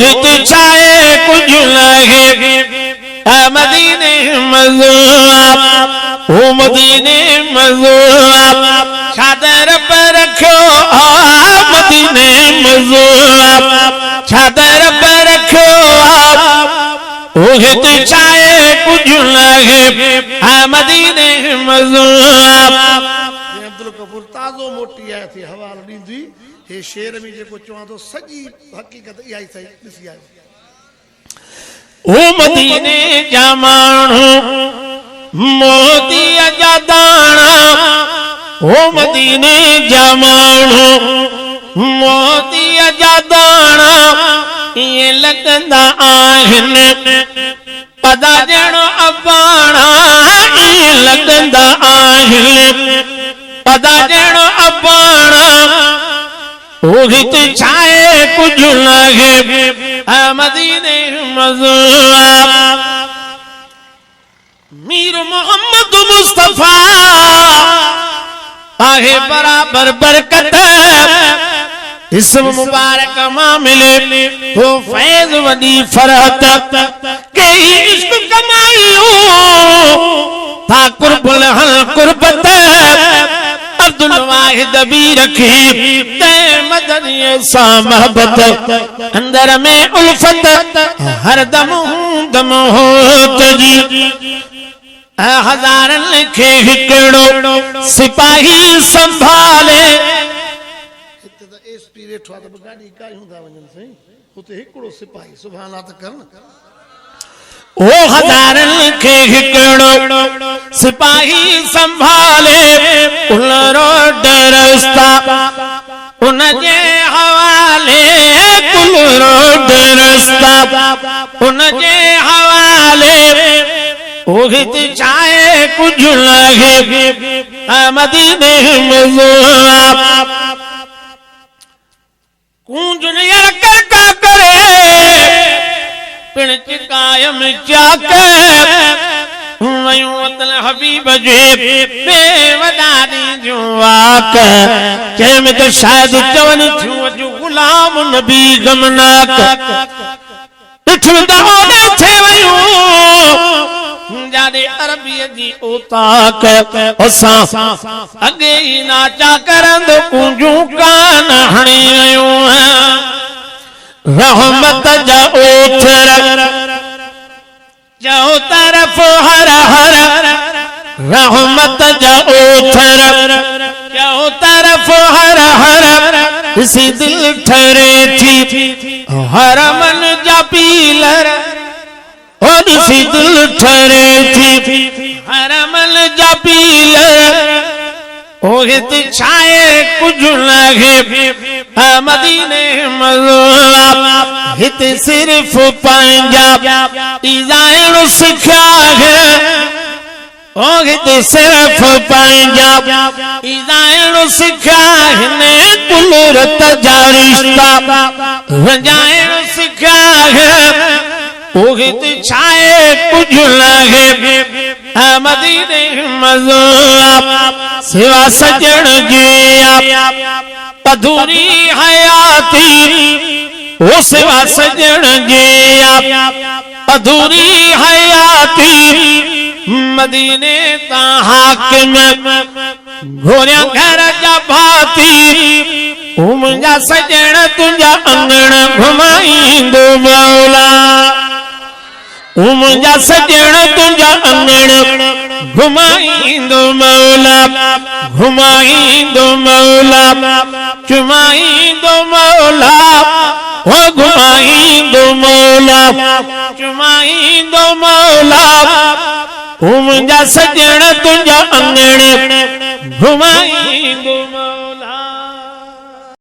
ओहित छाए कुछ लगे मदीने मज़ूब ओ मदीने मज़ूब चादर पर रखो मदीने मज़ूब चादर पर रखो ओहित छाए कुछ लगे मदीने मज़ूब अब्दुल गफूर ताज़ो मोटी आया थी हवालो ॾींदी हे शेर में जेको चवां थो सॼी हक़ीक़त इहा ई सही ॾिसी आयो ओ मदीने जा माण्हू मोतीअ जा दाणा ओ मदीने जा माण्हू मोतीअ जा दाणा ईअं लॻंदा आहिनि पदा ॼण अबाणा ईअं लॻंदा आहिनि पदा ॼण अबाणा ओहित छाए कुछ लगे मदीने मज़ूब मीर मोहम्मद मुस्तफा आहे बराबर बरकत इसम मुबारक मां मिले तो फैज वडी फरहत के इश्क कमाइयो था कुर्बल हल कुर्बत अब्दुल वाहिद भी रखी ते मदनी सा मोहब्बत अंदर में उल्फत हर दम दम होत जी हजारन लिखे हिकड़ो सिपाही संभाले हिते त एसपी वेठो आहे त गाड़ी काई हूंदा वञनि सही हुते हिकड़ो सिपाही सुभान अल्लाह त करन ओ हजारन के हिकड़ो सिपाही संभाले उन रोड रास्ता उन जे हवाले कुल रोड रास्ता उन जे हवाले ओहित छाए कुछ लगे मदीने मज़ूब कूंजन यरकर का करे पिणच कायम चाके वयूं वतन हबीब जे बेवदारी जो वाक जंहिंमें त शायद चवन थियूं अॼु गुलाम नबी गमनाक ॾिठूं त ओॾे थे वयूं जाने अरबीअ जी ओताक असां अॻे ई नाचा करंद कुंजूं कान हणी वयूं रहमत जा ओथर जो तरफ हर हर रहमत जा ओथर जो तरफ हर हर इसी दिल ठरे थी हर मन जा पीलर और इसी दिल ठरे थी हर मन जा पीलर ओहित छाए कुछ लगे मदीने मज़ूब हित सिर्फ पंजाब डिजाइन सिखा है ओहित सिर्फ पंजाब डिजाइन सिखा है कुलरत जा रिश्ता रंजाइन सिखा है ओहित छाए कुछ लगे मदीने मज़ूब सिवा सजण जी अधूरी हयाती ओ सिवा सजण जी अधूरी हयाती मदीने ता हाकिम घोरिया घर जा भाती मुंहिंजा सजण तुंहिंजा अंगण घुमाईंदो मौला मुंहिंजा सजण तुंहिंजा अंगण घुमाईंदो मौला घुमाईंदो मौला चुमाईंदो मौला ओ घुमाईंदो मौला चुमाईंदो मौला मुंहिंजा सजण तुंहिंजा अंगण घुमाईंदो